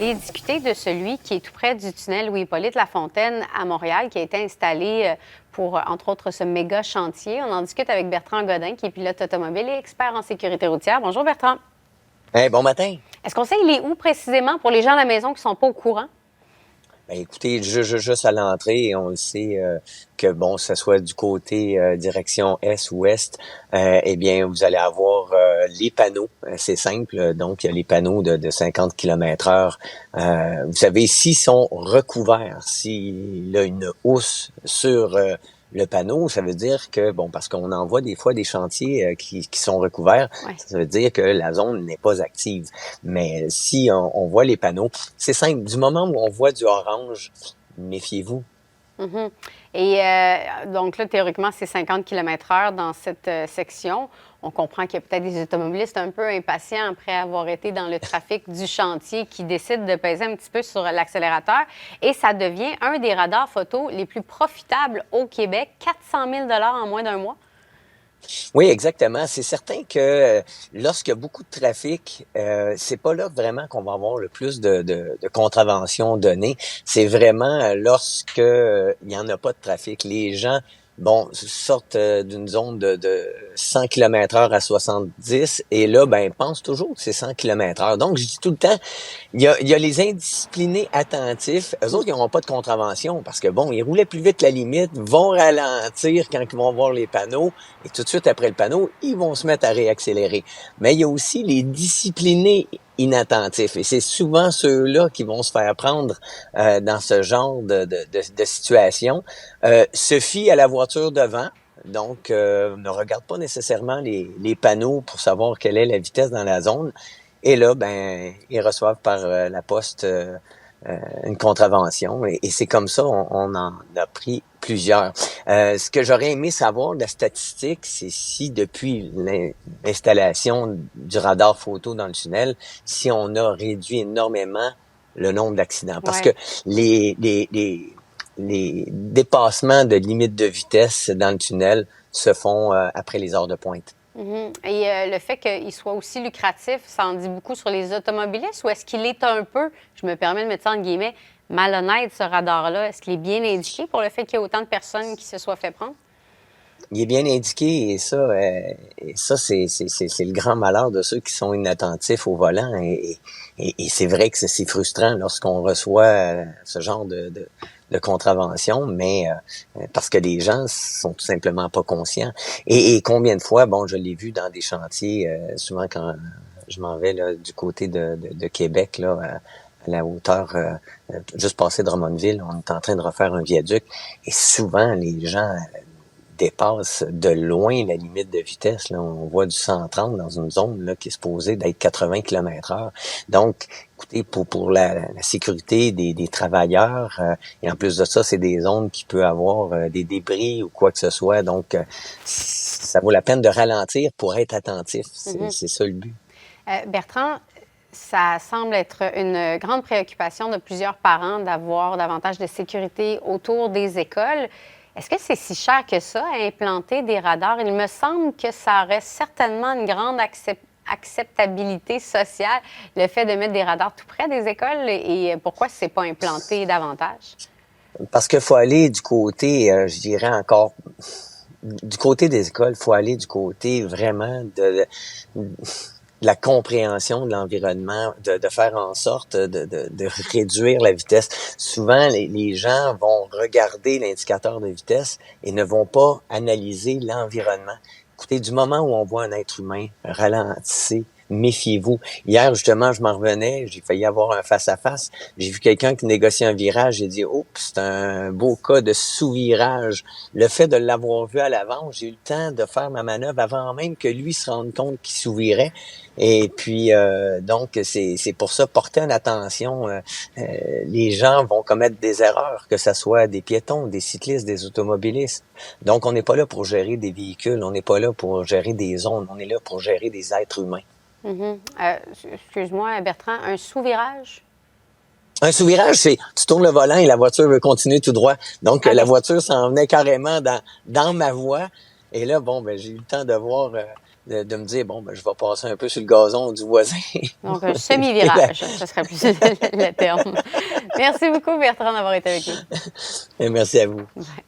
Allez discuter de celui qui est tout près du tunnel Louis-Hippolyte Lafontaine à Montréal, qui a été installé pour, entre autres, ce méga chantier. On en discute avec Bertrand Godin, qui est pilote automobile et expert en sécurité routière. Bonjour Bertrand. Hey, bon matin. Est-ce qu'on sait il est où précisément pour les gens à la maison qui ne sont pas au courant? Ben, écoutez, juste à l'entrée, on le sait que bon, que ce soit du côté direction est-ouest, eh bien, vous allez avoir les panneaux. C'est simple, donc il y a les panneaux de 50 km/h. Vous savez, s'ils sont recouverts, s'il y a une housse sur le panneau, ça veut dire que, bon, parce qu'on en voit des fois des chantiers qui sont recouverts, Ouais. ça veut dire que la zone n'est pas active. Mais si on voit les panneaux, c'est simple. Du moment où on voit du orange, méfiez-vous. Mhm. Et donc là, théoriquement, c'est 50 km/h dans cette section. On comprend qu'il y a peut-être des automobilistes un peu impatients après avoir été dans le trafic du chantier qui décident de peser un petit peu sur l'accélérateur. Et ça devient un des radars photo les plus profitables au Québec. 400 000 en moins d'un mois. Oui, exactement. C'est certain que lorsqu'il y a beaucoup de trafic, c'est pas là vraiment qu'on va avoir le plus de contraventions données. C'est vraiment lorsque il y en a pas de trafic. Les gens, bon, sortent d'une zone de 100 km/h à 70 et là, ben, pensent toujours que c'est 100 km/h. Donc, je dis tout le temps, il y a les indisciplinés attentifs. Eux autres, ils n'auront pas de contravention parce que, bon, ils roulaient plus vite que la limite, vont ralentir quand ils vont voir les panneaux et tout de suite après le panneau, ils vont se mettre à réaccélérer. Mais il y a aussi les disciplinés inattentifs et c'est souvent ceux-là qui vont se faire prendre dans ce genre de situation. Se fie à la voiture devant. Donc, ne regarde pas nécessairement les panneaux pour savoir quelle est la vitesse dans la zone. Et là, ben, ils reçoivent par la poste une contravention. Et c'est comme ça, on en a pris plusieurs. Ce que j'aurais aimé savoir de la statistique, c'est si depuis l'installation du radar photo dans le tunnel, si on a réduit énormément le nombre d'accidents. Parce que Ouais. les dépassements de limite de vitesse dans le tunnel se font après les heures de pointe. Mhm. Et le fait qu'il soit aussi lucratif, ça en dit beaucoup sur les automobilistes ou est-ce qu'il est un peu, je me permets de mettre ça en guillemets, malhonnête ce radar-là? Est-ce qu'il est bien indiqué pour le fait qu'il y ait autant de personnes qui se soient fait prendre? Il est bien indiqué et ça c'est le grand malheur de ceux qui sont inattentifs au volant et c'est vrai que c'est frustrant lorsqu'on reçoit ce genre de contravention, mais parce que les gens sont tout simplement pas conscients. Et combien de fois, bon, je l'ai vu dans des chantiers, souvent quand je m'en vais là, du côté de Québec, là, à la hauteur, juste passé Drummondville, on est en train de refaire un viaduc, et souvent les gens dépasse de loin la limite de vitesse. Là. On voit du 130 dans une zone là, qui est supposée d'être 80 km/h. Donc, écoutez, pour la sécurité des travailleurs, et en plus de ça, c'est des zones qui peuvent avoir des débris ou quoi que ce soit. Donc, ça vaut la peine de ralentir pour être attentif. C'est ça le but. Bertrand, ça semble être une grande préoccupation de plusieurs parents d'avoir davantage de sécurité autour des écoles. Est-ce que c'est si cher que ça à implanter des radars? Il me semble que ça aurait certainement une grande acceptabilité sociale, le fait de mettre des radars tout près des écoles. Et pourquoi c'est pas implanté davantage? Parce qu'il faut aller du côté, je dirais encore, du côté des écoles, il faut aller du côté vraiment de la compréhension de l'environnement, de faire en sorte de réduire la vitesse. Souvent, les gens vont regarder l'indicateur de vitesse et ne vont pas analyser l'environnement. Écoutez, du moment où on voit un être humain, ralentissez, méfiez-vous. Hier, justement, je m'en revenais, j'ai failli avoir un face-à-face. J'ai vu quelqu'un qui négociait un virage, j'ai dit, oh, c'est un beau cas de sous-virage. Le fait de l'avoir vu à l'avance, j'ai eu le temps de faire ma manœuvre avant même que lui se rende compte qu'il sous-virait. Et puis, donc, c'est pour ça, porter une attention. Les gens vont commettre des erreurs, que ce soit des piétons, des cyclistes, des automobilistes. Donc, on n'est pas là pour gérer des véhicules, on n'est pas là pour gérer des zones, on est là pour gérer des êtres humains. Mhm. Excuse-moi, Bertrand, un sous-virage? Un sous-virage, c'est tu tournes le volant et la voiture veut continuer tout droit. Donc, la OK. voiture s'en venait carrément dans ma voie. Et là, bon, ben j'ai eu le temps de voir de me dire, bon, ben, je vais passer un peu sur le gazon du voisin. Donc, un semi-virage, ce serait plus le terme. Merci beaucoup, Bertrand, d'avoir été avec nous. Et merci à vous. Bye.